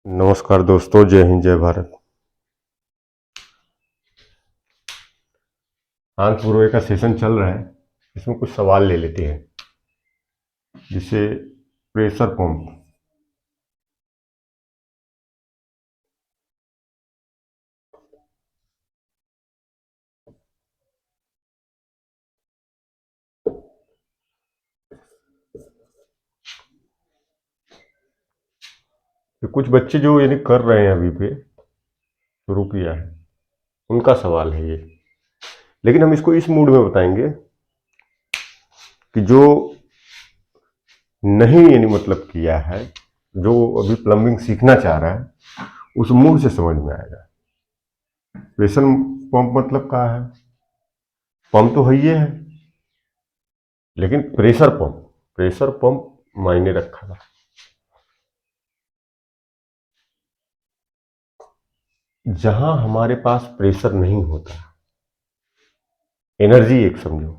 नमस्कार दोस्तों, जय हिंद जय भारत। आंख पूर्वे का सेशन चल रहा है। इसमें कुछ सवाल ले लेते हैं। जिसे प्रेशर पंप, तो कुछ बच्चे जो यानी कर रहे हैं अभी पे शुरू किया है, उनका सवाल है ये। लेकिन हम इसको इस मूड में बताएंगे कि जो नहीं यानी मतलब किया है, जो अभी प्लम्बिंग सीखना चाह रहा है, उस मूड से समझ में आएगा। प्रेशर पंप मतलब क्या है? पंप तो है ही है, लेकिन प्रेशर पंप मायने रखा था। जहां हमारे पास प्रेशर नहीं होता, एनर्जी एक समझो।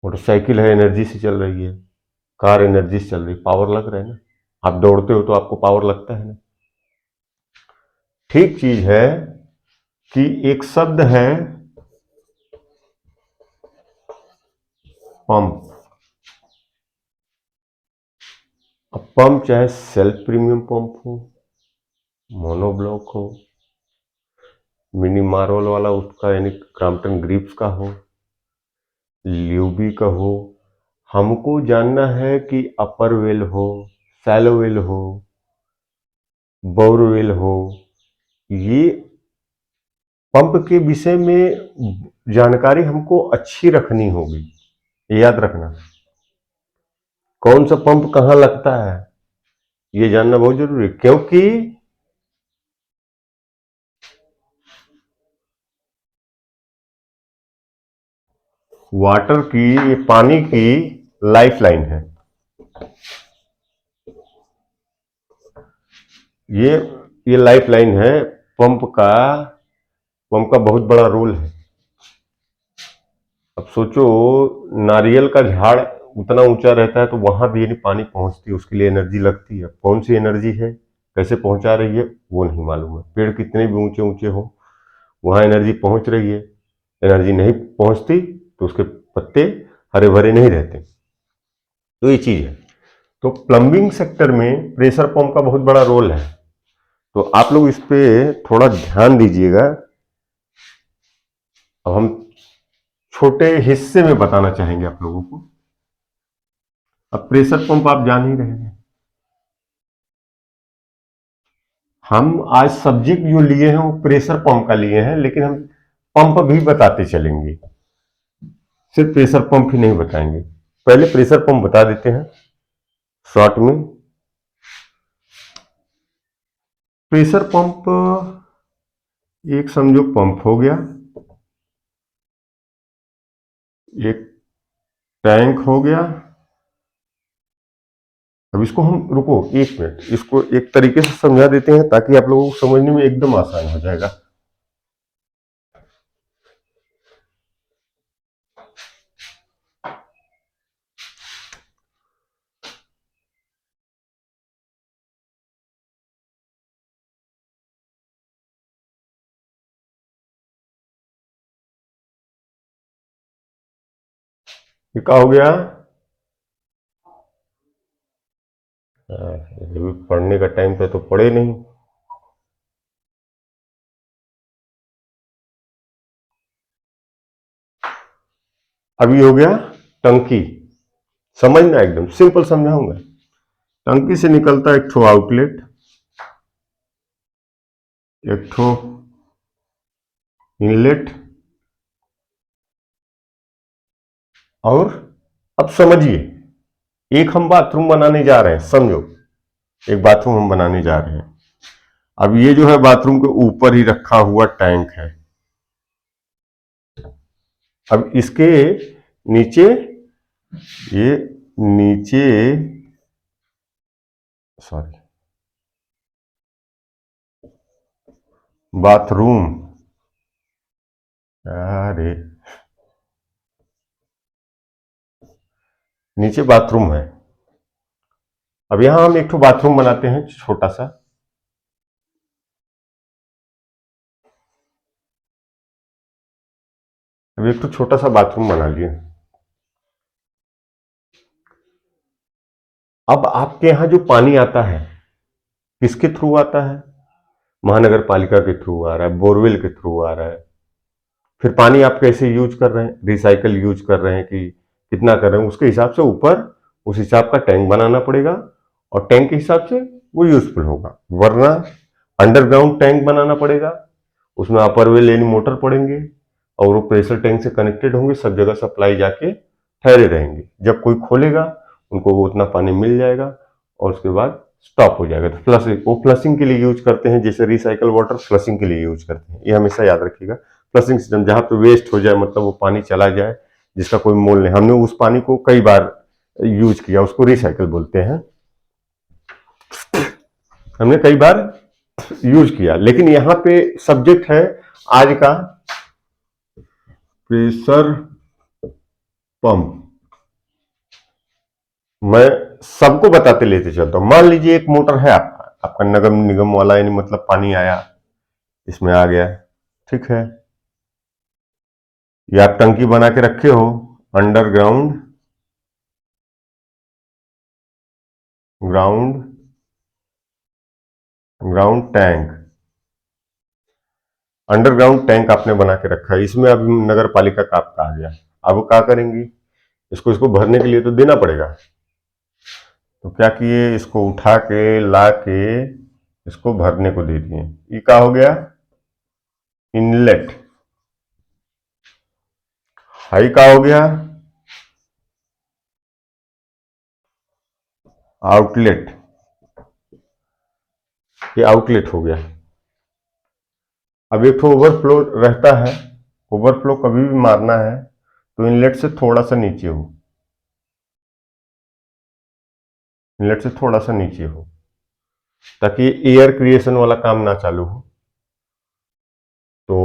मोटरसाइकिल है, एनर्जी से चल रही है। कार एनर्जी से चल रही है, पावर लग रहा है ना। आप दौड़ते हो तो आपको पावर लगता है ना। ठीक चीज है कि एक शब्द है पंप। अब पंप चाहे सेल्फ प्रीमियम पंप हो, मोनोब्लॉक हो, मिनी मार्वल वाला उसका यानी क्रॉम्पटन ग्रिप्स का हो, ल्यूबी का हो, हमको जानना है कि अपर वेल हो, सैलो वेल हो, बोरवेल हो। ये पंप के विषय में जानकारी हमको अच्छी रखनी होगी। याद रखना, कौन सा पंप कहाँ लगता है, ये जानना बहुत जरूरी है। क्योंकि वाटर की, ये पानी की लाइफ लाइन है। ये ये लाइफ लाइन है पंप का। पंप का बहुत बड़ा रोल है। अब सोचो, नारियल का झाड़ उतना ऊंचा रहता है तो वहां भी यानी पानी पहुंचती है, उसके लिए एनर्जी लगती है। कौन सी एनर्जी है, कैसे पहुंचा रही है, वो नहीं मालूम है। पेड़ कितने भी ऊंचे ऊंचे हो, वहां एनर्जी पहुंच रही है। एनर्जी नहीं पहुंचती तो उसके पत्ते हरे भरे नहीं रहते। तो ये चीज है। तो प्लम्बिंग सेक्टर में प्रेशर पंप का बहुत बड़ा रोल है। तो आप लोग इस पे थोड़ा ध्यान दीजिएगा। अब हम छोटे हिस्से में बताना चाहेंगे आप लोगों को। अब प्रेशर पंप आप जान ही रहे हैं। हम आज सब्जेक्ट जो लिए हैं वो प्रेशर पंप का लिए हैं, लेकिन हम पंप भी बताते चलेंगे, सिर्फ प्रेशर पंप ही नहीं बताएंगे। पहले प्रेशर पंप बता देते हैं शॉर्ट में। प्रेशर पंप एक समझो पंप हो गया, एक टैंक हो गया। अब इसको हम, रुको एक मिनट, इसको एक तरीके से समझा देते हैं ताकि आप लोगों को समझने में एकदम आसान हो जाएगा। ये क्या हो गया? ये पढ़ने का टाइम पे तो पढ़े नहीं। अभी हो गया टंकी। समझना, एकदम सिंपल समझाऊंगा। टंकी से निकलता है एक ठो आउटलेट, एक ठो इनलेट, और अब समझिए, एक हम बाथरूम बनाने जा रहे हैं। समझो, एक बाथरूम हम बनाने जा रहे हैं। अब ये जो है बाथरूम के ऊपर ही रखा हुआ टैंक है। अब इसके नीचे, ये नीचे, सॉरी, बाथरूम, अरे नीचे बाथरूम है। अब यहां हम एक ठो बाथरूम बनाते हैं छोटा सा। अब एक ठो छोटा सा बाथरूम बना लिए। अब आपके यहां जो पानी आता है किसके थ्रू आता है? महानगर पालिका के थ्रू आ रहा है, बोरवेल के थ्रू आ रहा है। फिर पानी आप कैसे यूज कर रहे हैं? रिसाइकल यूज कर रहे हैं कि कितना कर रहे हैं, उसके हिसाब से ऊपर उस हिसाब का टैंक बनाना पड़ेगा और टैंक के हिसाब से वो यूजफुल होगा। वरना अंडरग्राउंड टैंक बनाना पड़ेगा, उसमें अपर वेल यानी मोटर पड़ेंगे और वो प्रेशर टैंक से कनेक्टेड होंगे, सब जगह सप्लाई जाके ठहरे रहेंगे। जब कोई खोलेगा उनको वो उतना पानी मिल जाएगा और उसके बाद स्टॉप हो जाएगा। तो फ्लशिंग के लिए यूज करते हैं, जैसे रिसाइकल वाटर फ्लशिंग के लिए यूज करते हैं, ये हमेशा याद रखिएगा। फ्लशिंग सिस्टम जहां पे वेस्ट हो जाए, मतलब वो पानी चला जाए जिसका कोई मोल नहीं, हमने उस पानी को कई बार यूज किया, उसको रिसाइकल बोलते हैं, हमने कई बार यूज किया। लेकिन यहाँ पे सब्जेक्ट है आज का प्रेशर पंप। मैं सबको बताते लेते चलता हूं। मान लीजिए एक मोटर है आपका, आपका नगर निगम वाला, यानी मतलब पानी आया इसमें आ गया, ठीक है। ये आप टंकी बना के रखे हो, underground ground ground tank, underground tank आपने बना के रखा है। इसमें अब नगर पालिका का आपका आ गया। अब क्या करेंगी? इसको भरने के लिए तो देना पड़ेगा। तो क्या किए, इसको उठा के ला के इसको भरने को दे दिए। ये क्या हो गया? इनलेट। हाई क्या हो गया? आउटलेट। ये आउटलेट हो गया। अब एक तो ओवरफ्लो रहता है, ओवरफ्लो कभी भी मारना है तो इनलेट से थोड़ा सा नीचे हो, इनलेट से थोड़ा सा नीचे हो, ताकि एयर क्रिएशन वाला काम ना चालू हो। तो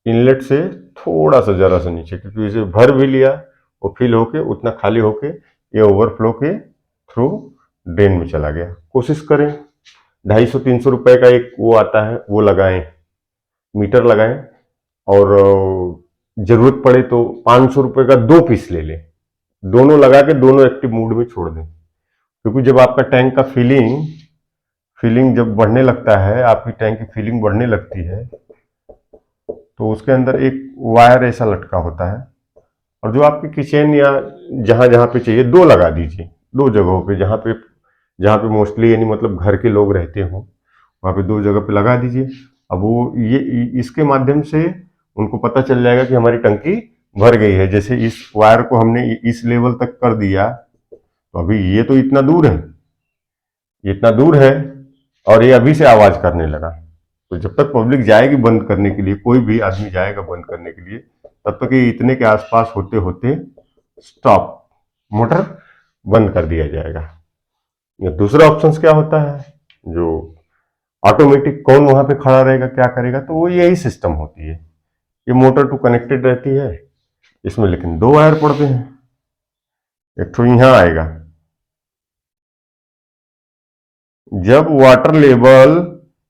इनलेट से थोड़ा सा जरा सा नीचे, क्योंकि इसे भर भी लिया वो फिल होके उतना खाली होके ये ओवरफ्लो के थ्रू ड्रेन में चला गया। कोशिश करें 250-300 रुपए का एक वो आता है, वो लगाएं, मीटर लगाएं, और जरूरत पड़े तो 500 रुपए का 2 पीस ले लें, दोनों लगा के दोनों एक्टिव मोड में छोड़ दें। क्योंकि जब आपका टैंक का फीलिंग जब बढ़ने लगता है, आपकी टैंक की फीलिंग बढ़ने लगती है, तो उसके अंदर एक वायर ऐसा लटका होता है, और जो आपके किचन या जहां जहां पे चाहिए दो लगा दीजिए, दो जगहों पे, जहां पे मोस्टली यानी मतलब घर के लोग रहते हो वहां पे दो जगह पे लगा दीजिए। अब वो ये इसके माध्यम से उनको पता चल जाएगा कि हमारी टंकी भर गई है। जैसे इस वायर को हमने इस लेवल तक कर दिया, तो अभी ये तो इतना दूर है, ये इतना दूर है, और ये अभी से आवाज करने लगा। तो जब तक पब्लिक जाएगी बंद करने के लिए, कोई भी आदमी जाएगा बंद करने के लिए, तब तक ये इतने के आसपास होते होते स्टॉप, मोटर बंद कर दिया जाएगा। या दूसरा ऑप्शन क्या होता है, जो ऑटोमेटिक, कौन वहां पे खड़ा रहेगा क्या करेगा, तो वो यही सिस्टम होती है। ये मोटर टू कनेक्टेड रहती है, इसमें लेकिन दो वायर पड़ते हैं, एक तो यहां आएगा। जब वाटर लेवल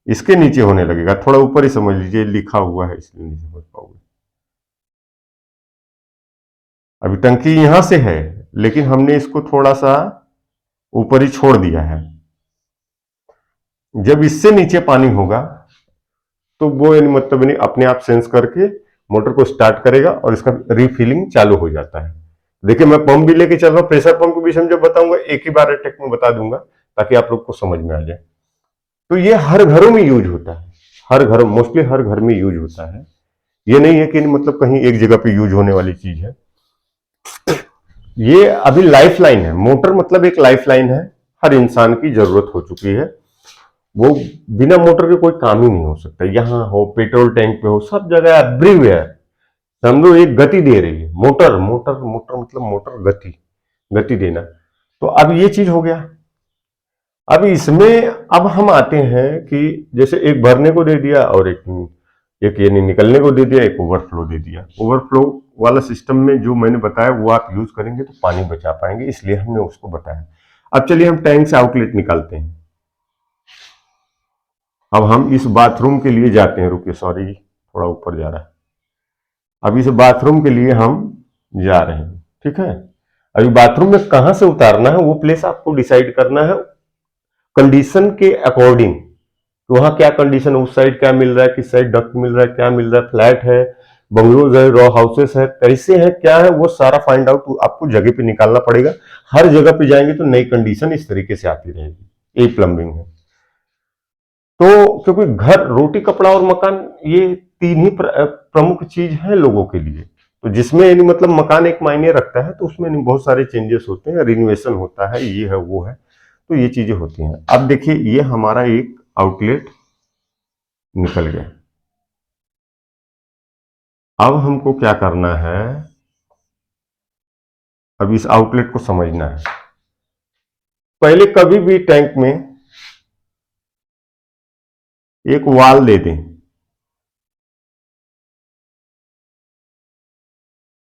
इसके नीचे होने लगेगा, थोड़ा ऊपर ही समझ लीजिए, लिखा हुआ है इसलिए नहीं समझ पाओगे। अभी टंकी यहां से है, लेकिन हमने इसको थोड़ा सा ऊपर ही छोड़ दिया है। जब इससे नीचे पानी होगा तो वो यानी मतलब नहीं अपने आप सेंस करके मोटर को स्टार्ट करेगा और इसका रीफिलिंग चालू हो जाता है। देखिए मैं पंप भी लेके चल रहा हूँ, प्रेशर पंप को भी जब बताऊंगा एक ही बार अटैक में बता दूंगा, ताकि आप लोग को समझ में आ जाए। तो ये हर घरों में यूज होता है, हर घरों, मोस्टली हर घर में यूज होता है। ये नहीं है कि मतलब कहीं एक जगह पे यूज होने वाली चीज है। ये अभी लाइफ लाइन है, मोटर मतलब एक लाइफ लाइन है, हर इंसान की जरूरत हो चुकी है। वो बिना मोटर के कोई काम ही नहीं हो सकता, यहाँ हो, पेट्रोल टैंक पे हो, सब जगह एवरीवेयर समझो एक गति दे रही है। मोटर मोटर मोटर मतलब मोटर, गति, गति देना। तो अब ये चीज हो गया। अब इसमें अब हम आते हैं कि जैसे एक भरने को दे दिया और एक यानी निकलने को दे दिया, एक ओवरफ्लो दे दिया। ओवरफ्लो वाला सिस्टम में जो मैंने बताया वो आप यूज करेंगे तो पानी बचा पाएंगे, इसलिए हमने उसको बताया। अब चलिए हम टैंक से आउटलेट निकालते हैं। अब हम इस बाथरूम के लिए जाते हैं, रुकिए सॉरी थोड़ा ऊपर जा रहा है। अब इस बाथरूम के लिए हम जा रहे हैं, ठीक है। अभी बाथरूम में कहां से उतारना है वो प्लेस आपको डिसाइड करना है कंडीशन के अकॉर्डिंग। तो वहां क्या कंडीशन है, उस साइड क्या मिल रहा है, किस साइड डक्ट मिल रहा है, क्या मिल रहा है, फ्लैट है, बंगलोज है, रॉ हाउसेस है, कैसे है, क्या है, वो सारा फाइंड आउट आपको जगह पे निकालना पड़ेगा। हर जगह पे जाएंगे तो नई कंडीशन इस तरीके से आती रहेगी। ये प्लम्बिंग है। तो क्योंकि घर, रोटी, कपड़ा और मकान, ये तीन ही प्रमुख चीज है लोगों के लिए। तो जिसमें मतलब मकान एक मायने रखता है, तो उसमें बहुत सारे चेंजेस होते हैं, रिनोवेशन होता है, ये है वो है, तो ये चीजें होती हैं। अब देखिए ये हमारा एक आउटलेट निकल गया। अब हमको क्या करना है, अब इस आउटलेट को समझना है। पहले कभी भी टैंक में एक वाल दे दें।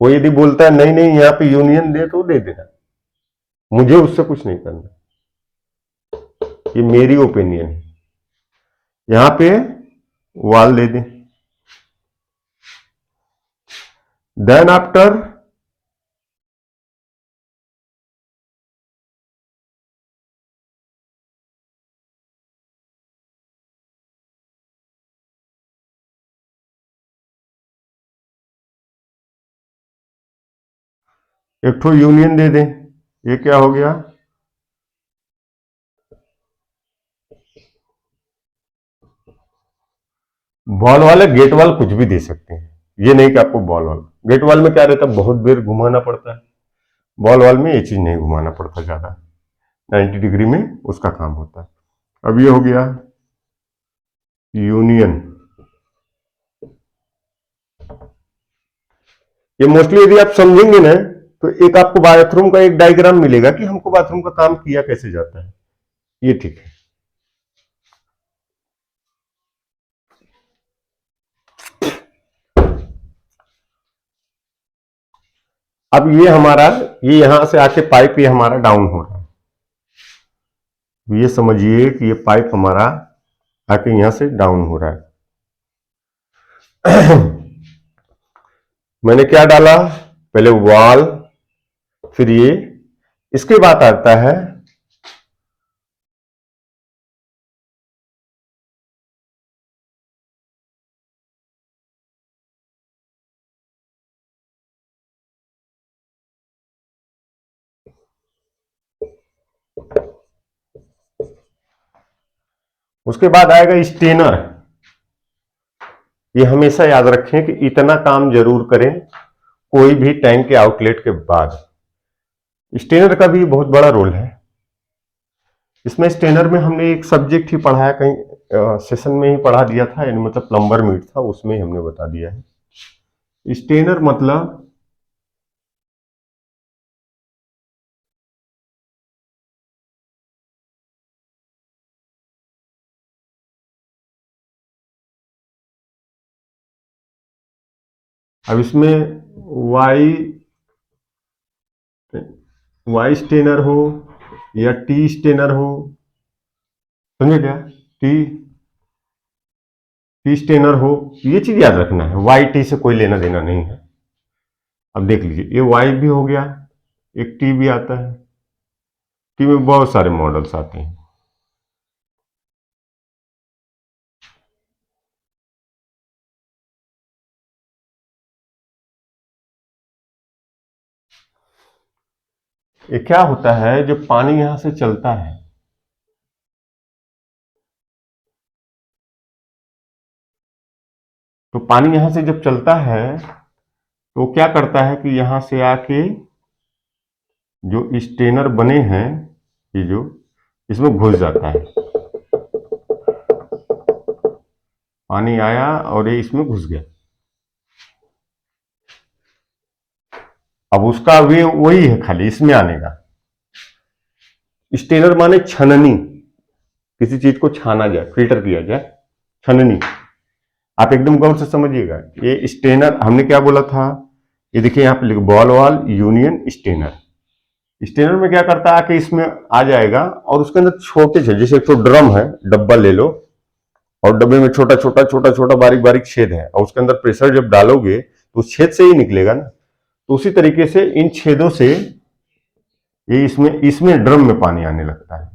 वो यदि बोलता है नहीं नहीं यहाँ पे यूनियन दे, तो दे देना, मुझे उससे कुछ नहीं करना, ये मेरी ओपिनियन है। यहां पे वाल दे दें। देन आफ्टर एक ठो यूनियन दे दें। ये क्या हो गया, बॉल वाले गेट वाल कुछ भी दे सकते हैं, ये नहीं कि आपको बॉल वाल। गेट वाल में क्या रहता है, बहुत देर घुमाना पड़ता है। बॉल वाल में ये चीज नहीं घुमाना पड़ता ज्यादा, 90 डिग्री में उसका काम होता है। अब ये हो गया यूनियन। ये मोस्टली यदि आप समझेंगे ना, तो एक आपको बाथरूम का एक डायग्राम मिलेगा कि हमको बाथरूम का काम किया कैसे जाता है। ये ठीक है। अब ये हमारा, ये यहां से आके पाइप ये हमारा डाउन हो रहा है। ये समझिए कि ये पाइप हमारा आके यहां से डाउन हो रहा है। मैंने क्या डाला, पहले वॉल, फिर ये, इसके बाद आता है उसके बाद आएगा स्टेनर। ये हमेशा याद रखें कि इतना काम जरूर करें कोई भी टैंक के आउटलेट के बाद। स्टेनर का भी बहुत बड़ा रोल है इसमें। स्टेनर में हमने एक सब्जेक्ट ही पढ़ाया, कहीं सेशन में ही पढ़ा दिया था, यानी मतलब प्लम्बर मीट था, उसमें ही हमने बता दिया है। स्टेनर मतलब अब इसमें वाई वाई स्टेनर हो या टी स्टेनर हो, समझे क्या, टी टी स्टेनर हो, ये चीज याद रखना है। वाई टी से कोई लेना देना नहीं है। अब देख लीजिए ये वाई भी हो गया, एक टी भी आता है। टी में बहुत सारे मॉडल्स आते हैं। ये क्या होता है, जब पानी यहां से चलता है, तो पानी यहां से जब चलता है तो क्या करता है कि यहां से आके जो स्टेनर बने हैं, ये जो, इसमें घुस जाता है। पानी आया और ये इसमें घुस गया। अब उसका वे वही है, खाली इसमें आने का। स्टेनर माने छननी, किसी चीज को छाना जाए, फिल्टर किया जाए, छननी। आप एकदम गौर से समझिएगा। ये स्टेनर हमने क्या बोला था, ये देखिए यहां पे लिखो, बॉल वाल यूनियन स्टेनर। स्टेनर में क्या करता है, आके इसमें आ जाएगा और उसके अंदर छोटे से, जैसे एक तो ड्रम है, डब्बा ले लो और डब्बे में छोटा छोटा छोटा छोटा बारीक बारीक छेद है और उसके अंदर प्रेशर जब डालोगे तो उस छेद से ही निकलेगा ना। तो उसी तरीके से इन छेदों से ये इसमें इसमें ड्रम में पानी आने लगता है,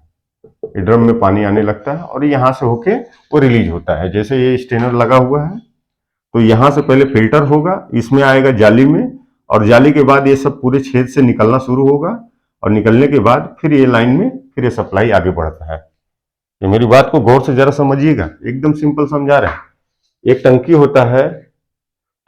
ये ड्रम में पानी आने लगता है और यहां से होके वो रिलीज होता है। जैसे ये स्टेनर लगा हुआ है तो यहां से पहले फिल्टर होगा, इसमें आएगा जाली में और जाली के बाद ये सब पूरे छेद से निकलना शुरू होगा और निकलने के बाद फिर ये लाइन में फिर ये सप्लाई आगे बढ़ता है। ये मेरी बात को गौर से जरा समझिएगा, एकदम सिंपल समझा रहे हैं। एक टंकी होता है,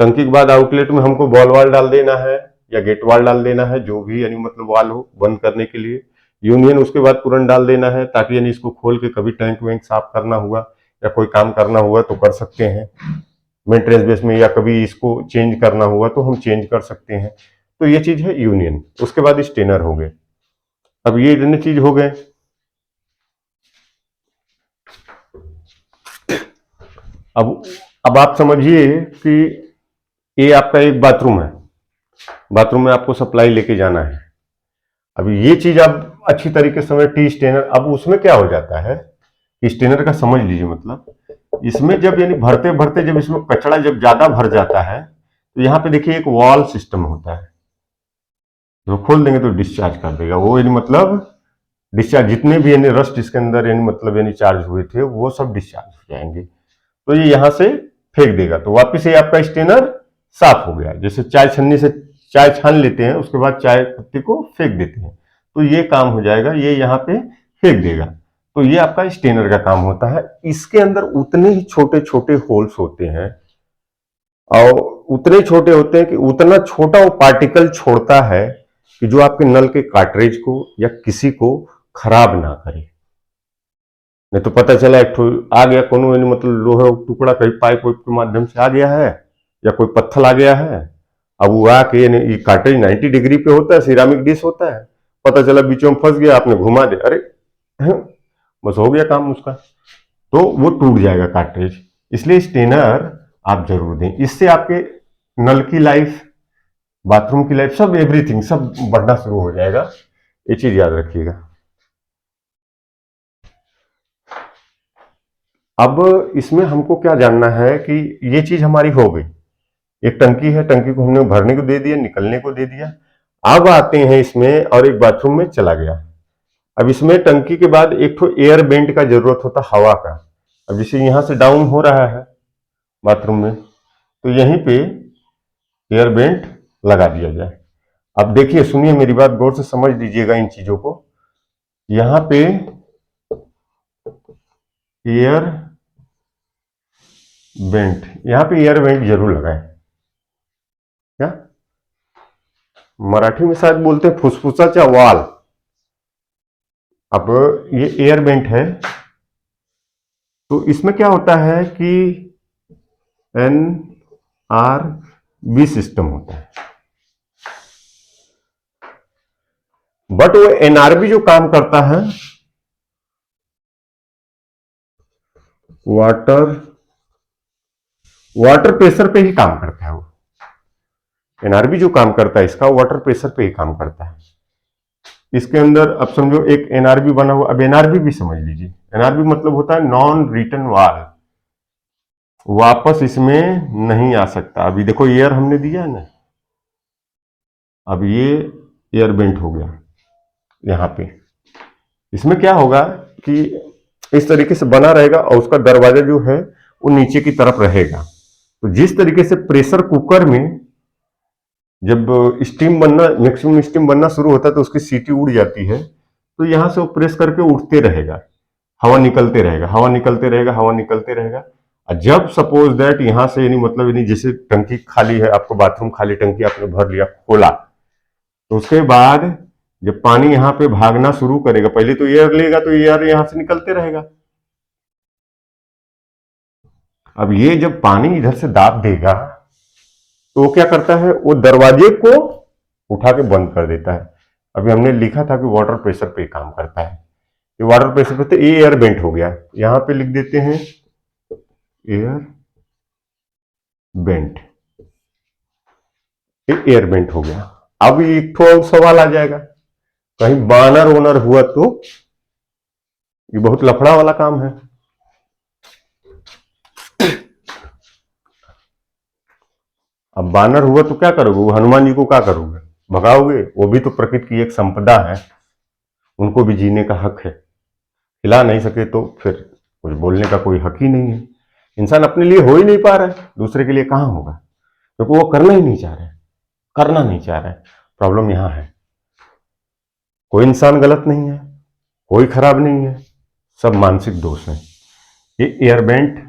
टंकी के बाद आउटलेट में हमको बॉल वाल डाल देना है या गेट वाल डाल देना है, जो भी यानी मतलब वाल हो बंद करने के लिए। यूनियन उसके बाद तुरंत डाल देना है ताकि यानी इसको खोल के कभी टैंक वैंक साफ करना हुआ या कोई काम करना हुआ तो कर सकते हैं मेंटेनेंस बेस में, या कभी इसको चेंज करना हुआ तो हम चेंज कर सकते हैं। तो ये चीज है यूनियन। उसके बाद स्टेनर हो गए। अब ये इतने चीज हो गए। अब आप समझिए कि ये आपका एक बाथरूम है, बाथरूम में आपको सप्लाई लेके जाना है। अब ये चीज आप अच्छी तरीके से समझ, टी स्टेनर। अब उसमें क्या हो जाता है कि स्टेनर का समझ लीजिए, मतलब इसमें जब यानी भरते भरते जब इसमें कचरा जब ज्यादा भर जाता है तो यहाँ पे देखिए एक वॉल सिस्टम होता है, जो खोल देंगे तो डिस्चार्ज कर देगा वो, यानी मतलब डिस्चार्ज जितने भी यानी रस्ट इसके अंदर यानी मतलब यानी चार्ज हुए थे वो सब डिस्चार्ज हो जाएंगे। तो ये यहां से फेंक देगा तो वापिस ये आपका स्टेनर साफ हो गया। जैसे चाय छन्नी से चाय छान लेते हैं उसके बाद चाय पत्ती को फेंक देते हैं, तो ये काम हो जाएगा, ये यहाँ पे फेंक देगा। तो ये आपका स्टेनर का काम होता है। इसके अंदर उतने ही छोटे छोटे होल्स होते हैं और उतने छोटे होते हैं कि उतना छोटा वो पार्टिकल छोड़ता है कि जो आपके नल के कार्ट्रिज को या किसी को खराब ना करे। नहीं तो पता चला एक आ गया कोनो मतलब लोहे टुकड़ा कहीं पाइप वाइप के माध्यम से आ गया है या कोई पत्थर आ गया है, अब वो आके ये कार्ट्रिज 90 डिग्री पे होता है, सिरामिक डिश होता है, पता चला बीचों में फंस गया, आपने घुमा दे, अरे बस हो गया काम उसका, तो वो टूट जाएगा कार्ट्रिज। इसलिए स्टेनर आप जरूर दें, इससे आपके नल की लाइफ, बाथरूम की लाइफ, सब एवरीथिंग सब बढ़ना शुरू हो जाएगा। ये चीज याद रखिएगा। अब इसमें हमको क्या जानना है कि ये चीज हमारी हो गई, एक टंकी है, टंकी को हमने भरने को दे दिया, निकलने को दे दिया। अब आते हैं इसमें और एक बाथरूम में चला गया। अब इसमें टंकी के बाद एक तो एयर बेंट का जरूरत होता हवा का। अब जैसे यहां से डाउन हो रहा है बाथरूम में तो यहीं पे एयर बेंट लगा दिया जाए। अब देखिए, सुनिए मेरी बात, गौर से समझ लीजिएगा इन चीजों को। यहां पे एयर बेंट, यहां पे एयर बेंट जरूर लगाएं। क्या मराठी में शायद बोलते हैं फुसफुसाचा वाल। अब ये एयर बेंट है तो इसमें क्या होता है कि एन आर बी सिस्टम होता है, बट वो एनआरबी जो काम करता है वाटर वाटर प्रेशर पे ही काम करता है। वो एनआरबी जो काम करता है इसका वाटर प्रेशर पे ही काम करता है। इसके अंदर अब समझो एक एनआरबी बना हुआ। अब एनआरबी भी समझ लीजिए, एनआरबी मतलब होता है नॉन रिटर्न वाल, वापस इसमें नहीं आ सकता। अभी देखो एयर हमने दिया है ना, अब ये एयर बेंट हो गया यहां पे। इसमें क्या होगा कि इस तरीके से बना रहेगा और उसका दरवाजा जो है वो नीचे की तरफ रहेगा। तो जिस तरीके से प्रेशर कुकर में जब स्टीम बनना, मैक्सिमम स्टीम बनना शुरू होता है तो उसकी सीटी उड़ जाती है, तो यहां से वो प्रेस करके उठते रहेगा, हवा निकलते रहेगा, हवा निकलते रहेगा, हवा निकलते रहेगा। और जब सपोज दैट यहां से यानी मतलब यानी जैसे टंकी खाली है, आपको बाथरूम खाली, टंकी आपने भर लिया, खोला, तो उसके बाद जब पानी यहां पे भागना शुरू करेगा, पहले तो एयर लेगा तो एयर यहां से निकलते रहेगा। अब ये जब पानी इधर से दाब देगा तो वो क्या करता है, वो दरवाजे को उठा के बंद कर देता है। अभी हमने लिखा था कि वाटर प्रेशर पे काम करता है, ये वाटर प्रेशर पे, तो ये एयर बेंट हो गया। यहां पे लिख देते हैं एयर बेंट, ये एयर बेंट हो गया। अब एक तो सवाल आ जाएगा कहीं बानर ओनर हुआ तो ये बहुत लफड़ा वाला काम है। अब बानर हुआ तो क्या करोगे, वो हनुमान जी को क्या करोगे, भगाओगे? वो भी तो प्रकृति की एक संपदा है, उनको भी जीने का हक है। खिला नहीं सके तो फिर कुछ बोलने का कोई हक ही नहीं है। इंसान अपने लिए हो ही नहीं पा रहा है, दूसरे के लिए कहां होगा, क्योंकि वो करना ही नहीं चाह रहा है, करना नहीं चाह रहा है। प्रॉब्लम यहां है। कोई इंसान गलत नहीं है, कोई खराब नहीं है, सब मानसिक दोष है। ये एयरबेंट,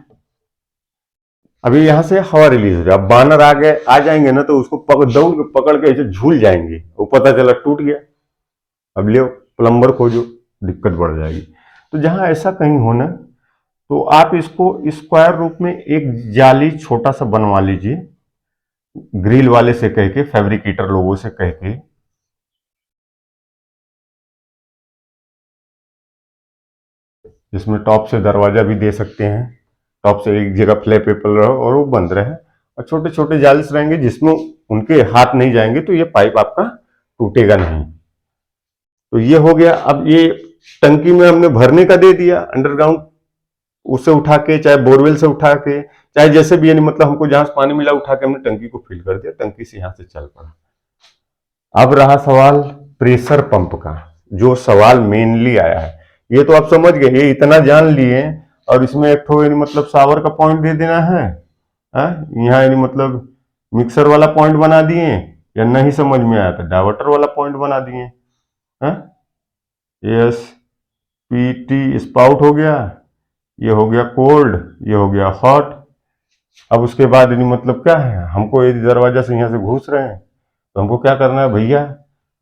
अभी यहां से हवा रिलीज हो जाए, अब बानर आ जाएंगे ना तो उसको दौड़ के पकड़ के ऐसे झूल जाएंगे, वो पता चला टूट गया, अब ले प्लम्बर खोजो, दिक्कत बढ़ जाएगी। तो जहां ऐसा कहीं हो ना, तो आप इसको स्क्वायर रूप में एक जाली छोटा सा बनवा लीजिए, ग्रिल वाले से कह के, फैब्रिकेटर लोगों से कह के। जिसमें टॉप से दरवाजा भी दे सकते हैं, टॉप से एक जगह फ्लैप पेपर रहो और वो बंद रहे, और छोटे छोटे जालिस रहेंगे जिसमें उनके हाथ नहीं जाएंगे, तो ये पाइप आपका टूटेगा नहीं। तो ये हो गया। अब ये टंकी में हमने भरने का दे दिया अंडरग्राउंड, उसे उठा के, चाहे बोरवेल से उठा के, चाहे जैसे भी, यानी मतलब हमको जहां से पानी मिला उठा के हमने टंकी को फिल कर दिया, टंकी से यहां से चल पड़ा। अब रहा सवाल प्रेशर पंप का, जो सवाल मेनली आया है। ये तो आप समझ गए, ये इतना जान लिए, और इसमें एक ठो यानी मतलब शावर का पॉइंट दे देना है, यहाँ यानी मतलब मिक्सर वाला पॉइंट बना दिए, या नहीं समझ में आया तो डाइवर्टर वाला पॉइंट बना दिए। एस पी टी स्पाउट हो गया, ये हो गया कोल्ड, ये हो गया हॉट। अब उसके बाद यानी मतलब क्या है, हमको यदि दरवाजा से यहाँ से घुस रहे हैं तो हमको क्या करना है भैया,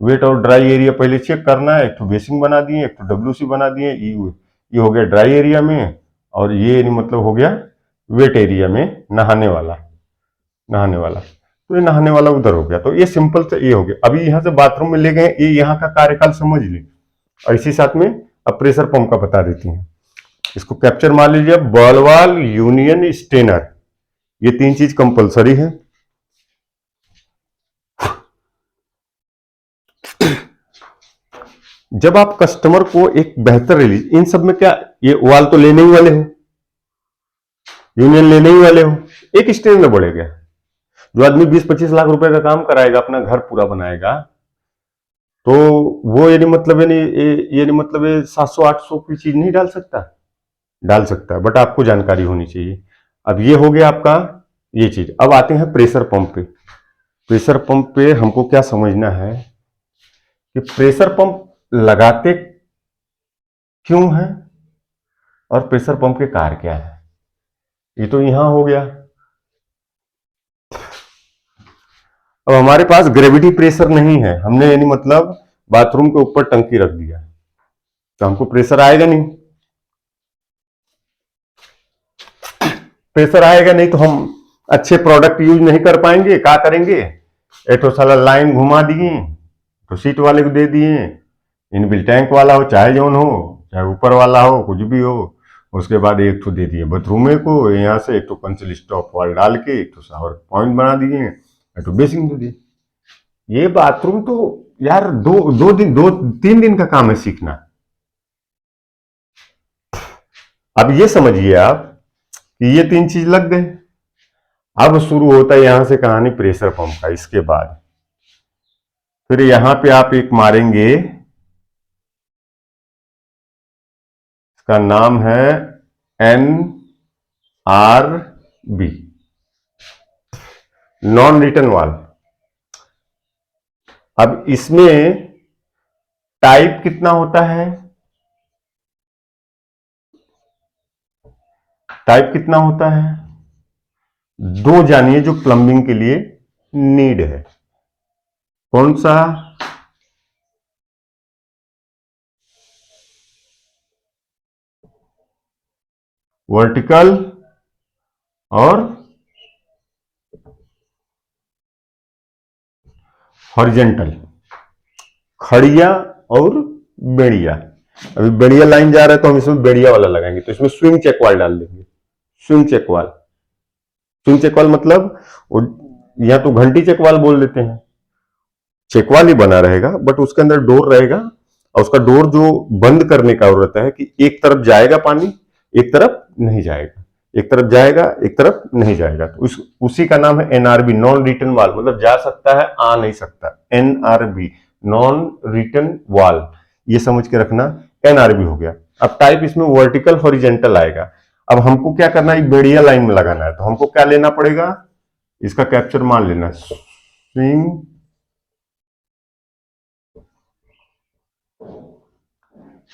वेट और ड्राई एरिया पहले चेक करना है। एक तो बेसिंग बना दिए, एक तो डब्ल्यूसी बना दिए, ये हो गया ड्राई एरिया में, और ये यानी मतलब हो गया वेट एरिया में, नहाने वाला, नहाने वाला। तो ये नहाने वाला उधर हो गया, तो ये सिंपल से ये हो गया। अभी यहाँ से बाथरूम में ले गए, ये यहाँ का कार्यकाल समझ ली, और इसी साथ में अब प्रेशर पंप का बता देती हैं। इसको कैप्चर मान लीजिए, बॉलवाल, यूनियन, स्टेनर, ये तीन चीज कंपलसरी है। जब आप कस्टमर को एक बेहतर रिलीज, इन सब में क्या, ये वाल तो लेने ही वाले हो, यूनियन लेने ही वाले हो, एक स्टेज में बढ़ेगा। जो आदमी 20-25 लाख रुपए का काम कराएगा, अपना घर पूरा बनाएगा, तो वो यानी मतलब यानी मतलब 700-800 की चीज नहीं डाल सकता, डाल सकता है, बट आपको जानकारी होनी चाहिए। अब ये हो गया आपका ये चीज। अब आते हैं प्रेशर पंप पे। प्रेशर पंप पे हमको क्या समझना है कि प्रेशर पंप लगाते क्यों है, और प्रेशर पंप के कार्य क्या है। ये तो यहां हो गया। अब हमारे पास ग्रेविटी प्रेशर नहीं है, हमने यानी मतलब बाथरूम के ऊपर टंकी रख दिया, तो हमको प्रेशर आएगा नहीं। प्रेशर आएगा नहीं तो हम अच्छे प्रोडक्ट यूज नहीं कर पाएंगे। क्या करेंगे, एक तो साला लाइन घुमा दिए, तो सीट वाले को दे दिए, इनबिल टैंक वाला हो, चाहे जौन हो, चाहे ऊपर वाला हो, कुछ भी हो। उसके बाद एक तो दे दिए बाथरूम को, यहाँ से एक तो कंसिल स्टॉप वाल डाल के एक तो शावर पॉइंट बना दिए, एक तो बेसिंग दे दिए। ये बाथरूम तो यार 2-3 दिन का काम है सीखना। अब ये समझिए आप कि ये तीन चीज लग गए। अब शुरू होता है यहां से कहानी प्रेशर पंप का। इसके बाद फिर यहां पे आप एक मारेंगे, इसका नाम है NRB, नॉन रिटर्न वाल्व। अब इसमें टाइप कितना होता है, टाइप कितना होता है, दो जानिए जो प्लम्बिंग के लिए नीड है। कौन सा, वर्टिकल और हॉरिजेंटल, खड़िया और बेड़िया। अभी बेड़िया लाइन जा रहा है तो हम इसमें बेड़िया वाला लगाएंगे, तो इसमें स्विंग चेक वाल डाल देंगे। स्विंग चेक वाल, स्विंग चेक वाल मतलब या तो घंटी चेक वाल बोल देते हैं, चेकवाल ही बना रहेगा, बट उसके अंदर डोर रहेगा, और उसका डोर जो बंद करने का रहता है कि एक तरफ जाएगा पानी, एक तरफ नहीं जाएगा, एक तरफ जाएगा एक तरफ नहीं जाएगा, तो उसी का नाम है एनआरबी, नॉन रिटर्न वाल, मतलब जा सकता है आ नहीं सकता, एनआरबी नॉन रिटर्न वाल, ये समझ के रखना, एनआरबी हो गया। अब टाइप इसमें वर्टिकल हॉरिजेंटल आएगा। अब हमको क्या करना है, बेड़िया लाइन में लगाना है, तो हमको क्या लेना पड़ेगा, इसका कैप्चर मान लेना, स्विंग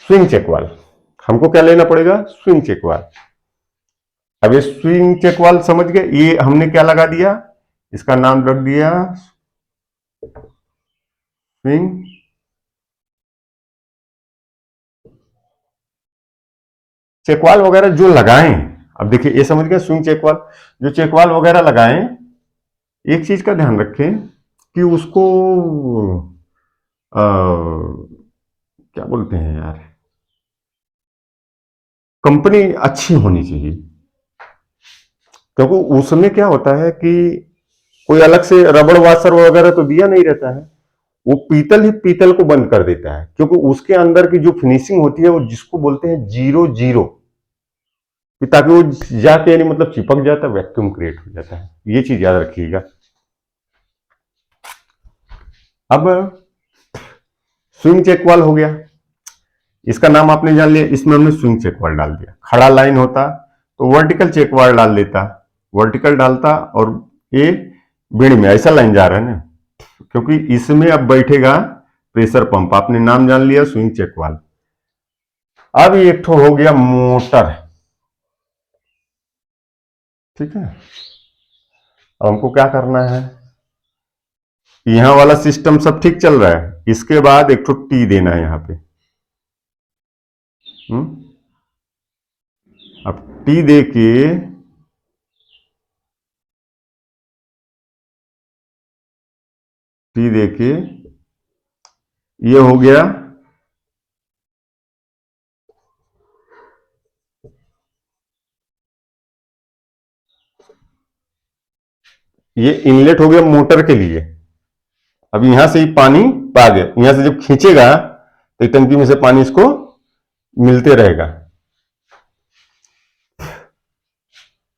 स्विंग चेकवाल, हमको क्या लेना पड़ेगा, स्विंग चेकवाल। अब ये स्विंग चेकवाल समझ गए, ये हमने क्या लगा दिया, इसका नाम रख दिया स्विंग चेकवाल वगैरह जो लगाएं। अब देखिए ये समझ गए स्विंग चेकवाल, जो चेकवाल वगैरह लगाएं, एक चीज का ध्यान रखें कि उसको क्या बोलते हैं यार, कंपनी अच्छी होनी चाहिए, क्योंकि उसमें क्या होता है कि कोई अलग से रबड़ वाशर वगैरह तो दिया नहीं रहता है, वो पीतल ही पीतल को बंद कर देता है, क्योंकि उसके अंदर की जो फिनिशिंग होती है वो जिसको बोलते हैं 0-0, ताकि वो जाके यानी मतलब चिपक जाता है, वैक्यूम क्रिएट हो जाता है, ये चीज याद रखिएगा। अब स्विंग चेक वाल हो गया, इसका नाम आपने जान लिया, इसमें हमने स्विंग चेक वाल डाल दिया। खड़ा लाइन होता तो वर्टिकल चेक वाल डाल देता, वर्टिकल डालता, और ये बीड़ में ऐसा लाइन जा रहा है ना, क्योंकि इसमें अब बैठेगा प्रेशर पंप, आपने नाम जान लिया स्विंग चेक वाल। अब एक ठो हो गया मोटर, ठीक है। अब हमको क्या करना है, यहां वाला सिस्टम सब ठीक चल रहा है, इसके बाद एक ठो टी देना है यहां पे। अब टी दे के ये हो गया ये इनलेट हो गया मोटर के लिए। अब यहां से ही पानी आ गया, यहां से जब खींचेगा तो टंकी में से पानी इसको मिलते रहेगा।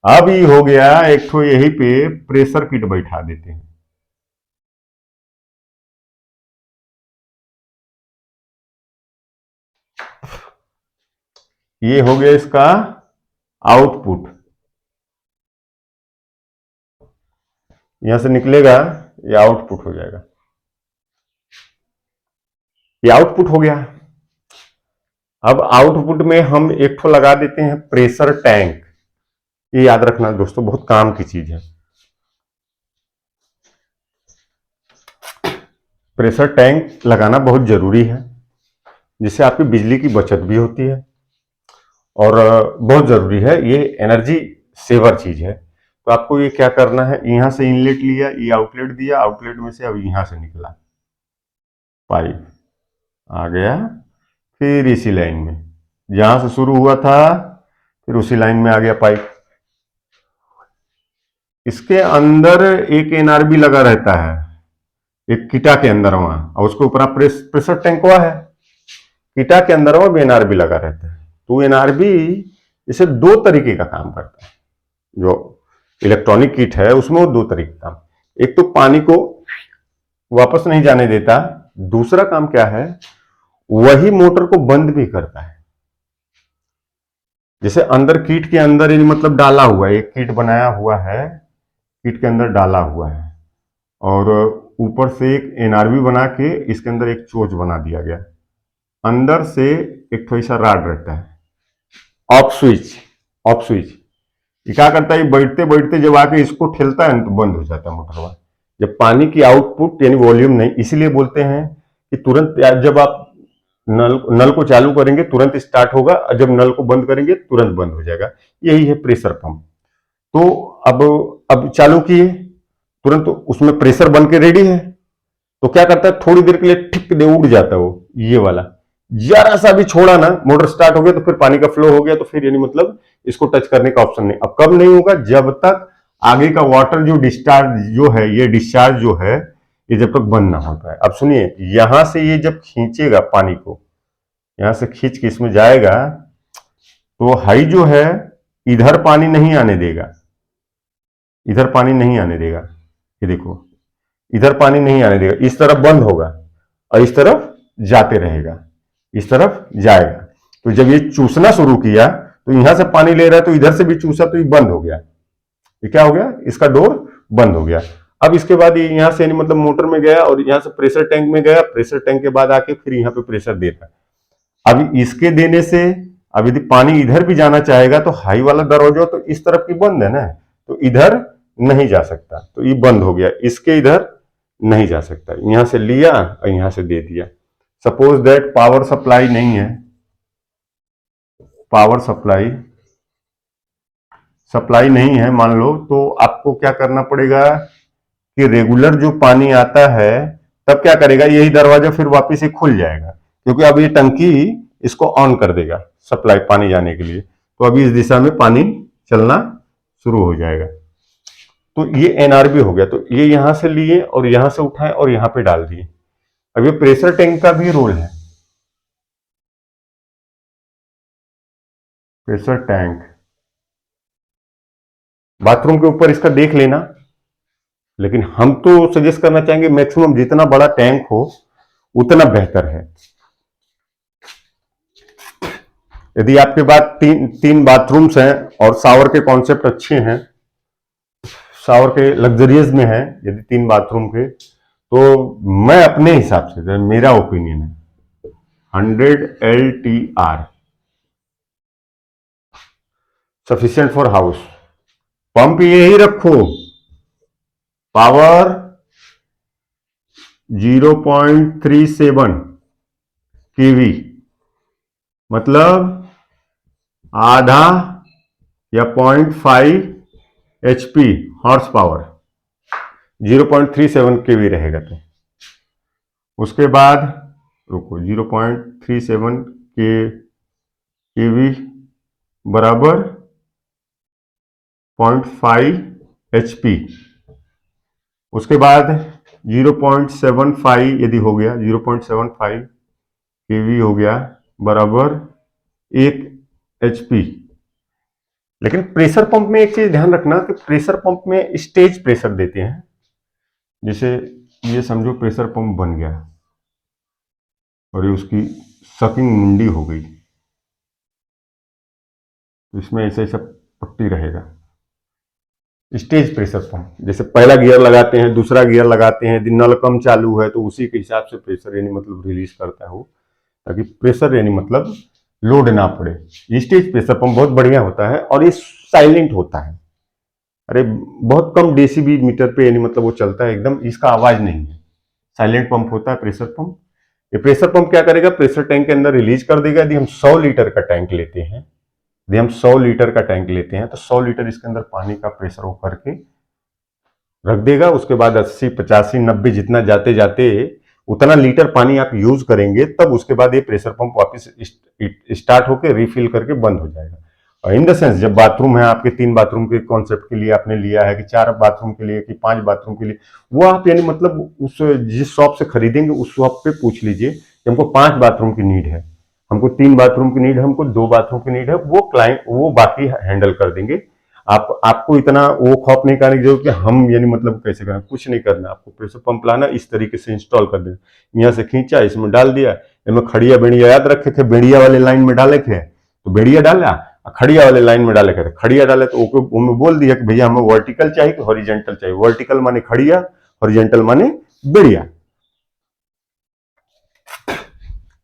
अब ये हो गया एक ठो, यहीं पे प्रेशर किट बैठा देते हैं। ये हो गया इसका आउटपुट, यहां से निकलेगा, ये आउटपुट हो जाएगा, ये आउटपुट हो गया। अब आउटपुट में हम एक ठो लगा देते हैं प्रेशर टैंक, ये याद रखना दोस्तों, बहुत काम की चीज है। प्रेशर टैंक लगाना बहुत जरूरी है, जिससे आपकी बिजली की बचत भी होती है, और बहुत जरूरी है, ये एनर्जी सेवर चीज है। तो आपको ये क्या करना है, यहां से इनलेट लिया, ये आउटलेट दिया, आउटलेट में से अब यहां से निकला पाइप आ गया, फिर इसी लाइन में जहां से शुरू हुआ था, फिर उसी लाइन में आ गया पाइप। इसके अंदर एक एनआरबी लगा रहता है, एक किटा के अंदर वहां, और उसके ऊपर प्रेशर टैंक हुआ है, किटा के अंदर वहां भी एनआरबी लगा रहता है। तो एनआरबी इसे दो तरीके का काम करता है, जो इलेक्ट्रॉनिक किट है उसमें वो दो तरीके का काम, एक तो पानी को वापस नहीं जाने देता, दूसरा काम क्या है, वही मोटर को बंद भी करता है। जैसे अंदर किट के अंदर मतलब डाला हुआ है, एक किट बनाया हुआ है, किट के अंदर डाला हुआ है, और ऊपर से एक एनआरबी बना के इसके अंदर एक चोच बना दिया गया, अंदर से एक थोड़ा सा राड रहता है, ऑफ स्विच, ऑफ स्विच। ये क्या करता है, बैठते बैठते जब आके इसको ठेलता है तो बंद हो जाता है मोटर। जब पानी की आउटपुट यानी वॉल्यूम नहीं, इसीलिए बोलते हैं कि तुरंत जब आप नल को चालू करेंगे तुरंत स्टार्ट होगा, जब नल को बंद करेंगे तुरंत बंद हो जाएगा, यही है प्रेशर पंप। तो अब चालू किए, तुरंत उसमें प्रेशर बन के रेडी है, तो क्या करता है, थोड़ी देर के लिए ठिक दे उड़ जाता है वो, ये वाला जरा सा भी छोड़ा ना, मोटर स्टार्ट हो गया तो फिर पानी का फ्लो हो गया, तो फिर यानी मतलब इसको टच करने का ऑप्शन नहीं। अब कब नहीं होगा, जब तक आगे का वाटर जो डिस्चार्ज जो है, ये डिस्चार्ज जो है ये जब तक बंद ना होता है। अब सुनिए, यहां से ये जब खींचेगा पानी को, यहां से खींच के इसमें जाएगा तो हाई जो है इधर पानी नहीं आने देगा, इधर पानी नहीं आने देगा। ये देखो, इधर पानी नहीं आने देगा, इस तरफ बंद होगा और इस तरफ जाते रहेगा, इस तरफ जाएगा। तो जब ये चूसना शुरू किया तो यहां से पानी ले रहा है तो इधर से भी चूसा तो ये बंद हो गया। ये क्या हो गया, इसका डोर बंद हो गया। अब इसके बाद ये यहां से मतलब मोटर में गया और यहां से प्रेशर टैंक में गया, प्रेशर टैंक के बाद आके फिर यहाँ पे प्रेशर दे रहा है। अब इसके देने से अब यदि पानी इधर भी जाना चाहेगा तो हाई वाला दरवाजा तो इस तरफ की बंद है ना, तो इधर नहीं जा सकता, तो ये बंद हो गया, इसके इधर नहीं जा सकता। यहां से लिया और यहां से दे दिया। सपोज दैट पावर सप्लाई नहीं है, पावर सप्लाई नहीं है मान लो, तो आपको क्या करना पड़ेगा कि रेगुलर जो पानी आता है तब क्या करेगा, यही दरवाजा फिर वापस ही खुल जाएगा, क्योंकि अब ये टंकी इसको ऑन कर देगा सप्लाई पानी जाने के लिए। तो अभी इस दिशा में पानी चलना शुरू हो जाएगा। तो ये एनआरबी हो गया। तो ये यहां से लिए और यहां से उठाए और यहां पे डाल दिए। अब ये प्रेशर टैंक का भी रोल है, प्रेशर टैंक बाथरूम के ऊपर इसका देख लेना, लेकिन हम तो सजेस्ट करना चाहेंगे मैक्सिमम जितना बड़ा टैंक हो उतना बेहतर है। यदि आपके पास तीन बाथरूम्स हैं और शावर के कॉन्सेप्ट अच्छे हैं, शावर के लग्जरियस में है, यदि 3 बाथरूम के, तो मैं अपने हिसाब से, मेरा ओपिनियन है 100 LTR sufficient for house. Pump यही रखो, पावर 0.37 केवी, मतलब आधा या 0.5 HP हॉर्स पावर, 0.37 केवी रहेगा। तो उसके बाद रुको, 0.37 केवी बराबर 0.5 HP। उसके बाद 0.75 यदि हो गया, 0.75 केवी हो गया बराबर 1 HP। लेकिन प्रेशर पंप में एक चीज ध्यान रखना कि प्रेशर पंप में स्टेज प्रेशर देते हैं। जैसे ये समझो प्रेशर पंप बन गया और ये उसकी सकिंग मुंडी हो गई, तो इसमें ऐसा ऐसा पट्टी रहेगा। स्टेज प्रेशर पंप, जैसे पहला गियर लगाते हैं, दूसरा गियर लगाते हैं, यदि नल कम चालू है तो उसी के हिसाब से प्रेशर यानी मतलब रिलीज करता है वो, ताकि प्रेशर यानी मतलब लोड ना पड़े। ये स्टेज प्रेशर पंप बहुत बढ़िया होता है और ये साइलेंट होता है। अरे बहुत कम डेसीबी मीटर पे यानी मतलब वो चलता है एकदम, इसका आवाज नहीं है, साइलेंट पंप होता है प्रेशर पंप। ये प्रेशर पंप क्या करेगा, प्रेशर टैंक के अंदर रिलीज कर देगा। यदि हम 100 लीटर का टैंक लेते हैं, यदि हम 100 लीटर का टैंक लेते हैं तो 100 लीटर इसके अंदर पानी का प्रेशर वो करके रख देगा। उसके बाद 80, 85, 90 जितना जाते जाते उतना लीटर पानी आप यूज करेंगे, तब उसके बाद ये प्रेशर पंप वापस स्टार्ट होकर रिफिल करके बंद हो जाएगा। और इन द सेंस जब बाथरूम है आपके, 3 बाथरूम के कॉन्सेप्ट के लिए आपने लिया है कि 4 बाथरूम के लिए कि 5 बाथरूम के लिए, वो आप यानी मतलब उस जिस शॉप से खरीदेंगे उस शॉप पे पूछ लीजिए कि हमको 5 बाथरूम की नीड है, हमको 3 बाथरूम की नीड है, हमको 2 बाथरूम की नीड है, वो क्लाइंट वो बाकी हैंडल कर देंगे। आपको इतना वो खौफ नहीं करने की जरूरत कि हम यानी मतलब कैसे करें, कुछ नहीं करना। आपको प्रेशर पंप लाना, इस तरीके से इंस्टॉल कर देना, यहाँ से खींचा इसमें डाल दिया। इसमें खड़िया बेड़िया याद रखे थे, बेड़िया वाले लाइन में डाले थे तो बेड़िया डाला, खड़िया वाले लाइन में डाले थे खड़िया डाले, तो उन्होंने बोल दिया कि भैया हमें वर्टिकल चाहिए कि हॉरिजेंटल चाहिए। वर्टिकल माने खड़िया, हॉरिजेंटल माने बेड़िया।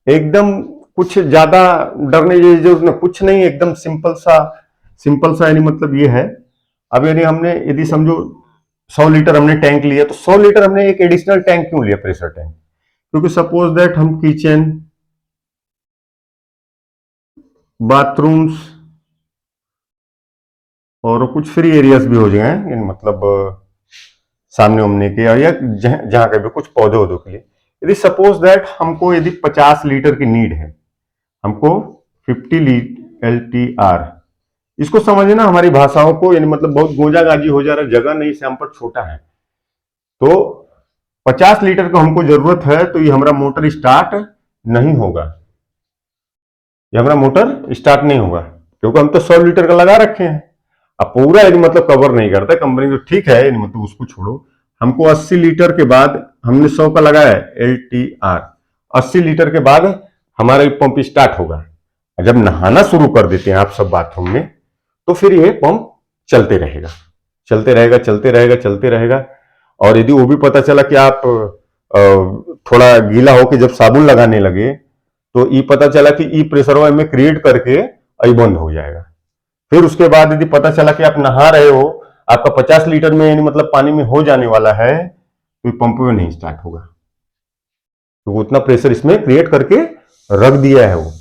एकदम कुछ ज्यादा डरने की जरूरत नहीं, कुछ नहीं, एकदम सिंपल सा यानी मतलब ये है। अब यानी हमने यदि समझो 100 लीटर हमने टैंक लिया, तो 100 लीटर हमने एक एडिशनल टैंक क्यों लिया, प्रेशर टैंक, क्योंकि सपोज दैट हम किचन, बाथरूम्स और कुछ फ्री एरियाज भी हो जाए, यानी मतलब सामने उमने के या जहां कहीं भी कुछ पौधे वौधों के लिए, यदि सपोज दैट हमको यदि 50 लीटर की नीड है, हमको 50 LTR, इसको समझना हमारी भाषाओं को, यानी मतलब बहुत गोजा गाजी हो जा रहा है, जगह नहीं, सैंपल छोटा है। तो 50 लीटर का हमको जरूरत है, तो ये हमारा मोटर स्टार्ट नहीं होगा, ये हमारा मोटर स्टार्ट नहीं होगा, क्योंकि हम तो 100 लीटर का लगा रखे हैं। अब पूरा यदि मतलब कवर नहीं करता कंपनी तो ठीक है, मतलब उसको छोड़ो। हमको 80 लीटर के बाद, हमने 100 का लगाया है LTR, 80 लीटर के बाद हमारा ये पंप स्टार्ट होगा। जब नहाना शुरू कर देते हैं आप सब बाथरूम में, तो फिर ये पंप चलते रहेगा, चलते रहेगा, चलते रहेगा, चलते रहेगा। और यदि वो भी पता चला कि आप थोड़ा गीला होकर जब साबुन लगाने लगे, तो ये पता चला कि ई प्रेशर में क्रिएट करके ये बंद हो जाएगा। फिर उसके बाद यदि पता चला कि आप नहा रहे हो, आपका 50 लीटर में यानी मतलब पानी में हो जाने वाला है, तो पंप में नहीं स्टार्ट होगा, तो वो उतना प्रेशर इसमें क्रिएट करके रख दिया है वो।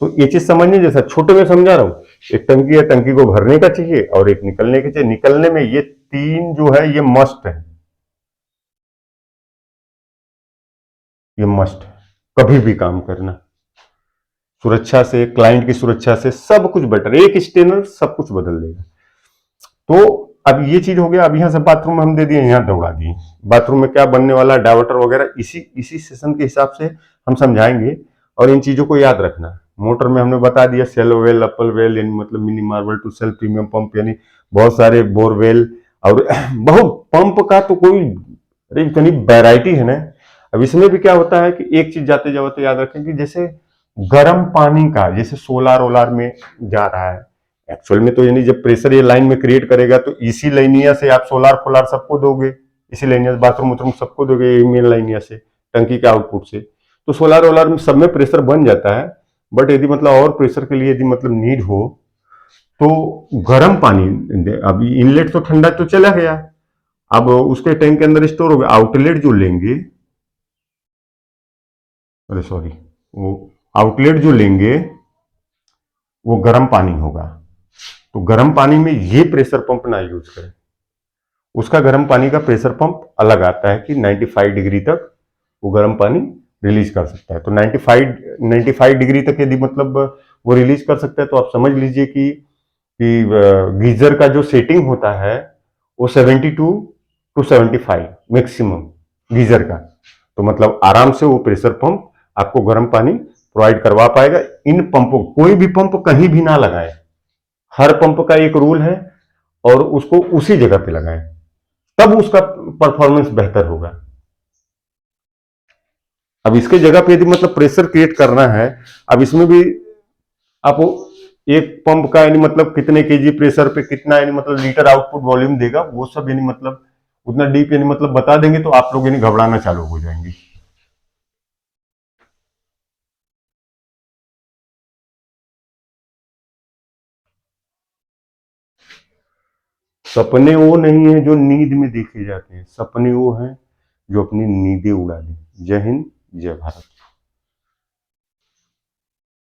तो ये चीज समझने जैसा, छोटे में समझा रहा हूं। एक टंकी है, टंकी को भरने का चाहिए और एक निकलने का चाहिए। निकलने में ये तीन जो है ये मस्ट है, ये मस्ट है कभी भी काम करना, सुरक्षा से, क्लाइंट की सुरक्षा से, सब कुछ बेटर। एक स्टेनर सब कुछ बदल देगा। तो अब ये चीज हो गया। अब यहाँ से बाथरूम में हम दे दिए, यहाँ दौड़ा दिए। बाथरूम में क्या बनने वाला है, डायवर्टर वगैरह, इसी इसी सेशन के हिसाब से हम समझाएंगे। और इन चीजों को याद रखना। मोटर में हमने बता दिया सेल वेल, अपर वेल, यानी मतलब mini marble to sell premium pump, यानी बहुत सारे बोरवेल और बहुत पंप का तो कोई, अरे इतनी वैरायटी है ना। अब इसमें भी क्या होता है कि एक चीज जाते जाते याद रखें कि जैसे गर्म पानी का, जैसे सोलार ओलार में जा रहा है एक्चुअल में, तो यानी जब प्रेशर ये लाइन में क्रिएट करेगा तो इसी लाइनिया से आप सोलार फोलार सबको दोगे, इसी लाइनिया से बाथरूम वाथरूम सबको दोगे, मेन लाइनिया से, टंकी के आउटपुट से। तो सोलार ओलार में सब में प्रेशर बन जाता है। बट यदि मतलब और प्रेशर के लिए यदि मतलब नीड हो, तो गर्म पानी, अब इनलेट तो ठंडा तो चला गया, अब उसके टैंक के अंदर स्टोर हो गया, आउटलेट जो लेंगे, अरे सॉरी, वो आउटलेट जो लेंगे वो गर्म पानी होगा। तो गर्म पानी में ये प्रेशर पंप ना यूज करें, उसका गर्म पानी का प्रेशर पंप अलग आता है कि 95 डिग्री तक वो गर्म पानी रिलीज कर सकता है। तो 95 डिग्री तक यदि मतलब वो रिलीज कर सकता है, तो आप समझ लीजिए कि गीजर का जो सेटिंग होता है वो 72 टू 75 मैक्सिमम गीजर का। तो मतलब आराम से वो प्रेशर पंप आपको गर्म पानी प्रोवाइड करवा पाएगा। इन पंपों, कोई भी पंप कहीं भी ना लगाए, हर पंप का एक रूल है, और उसको उसी जगह पे लगाएं, तब उसका परफॉर्मेंस बेहतर होगा। अब इसके जगह पे यदि मतलब प्रेशर क्रिएट करना है, अब इसमें भी आप एक पंप का यानी मतलब कितने केजी प्रेशर पे कितना यानी मतलब लीटर आउटपुट वॉल्यूम देगा, वो सब यानी मतलब उतना डीप यानी मतलब बता देंगे, तो आप लोग यानी घबराना चालू हो जाएंगे। सपने वो नहीं है जो नींद में देखे जाते हैं, सपने वो हैं जो अपनी नींदें उड़ा दें। जय हिंद, जय भारत।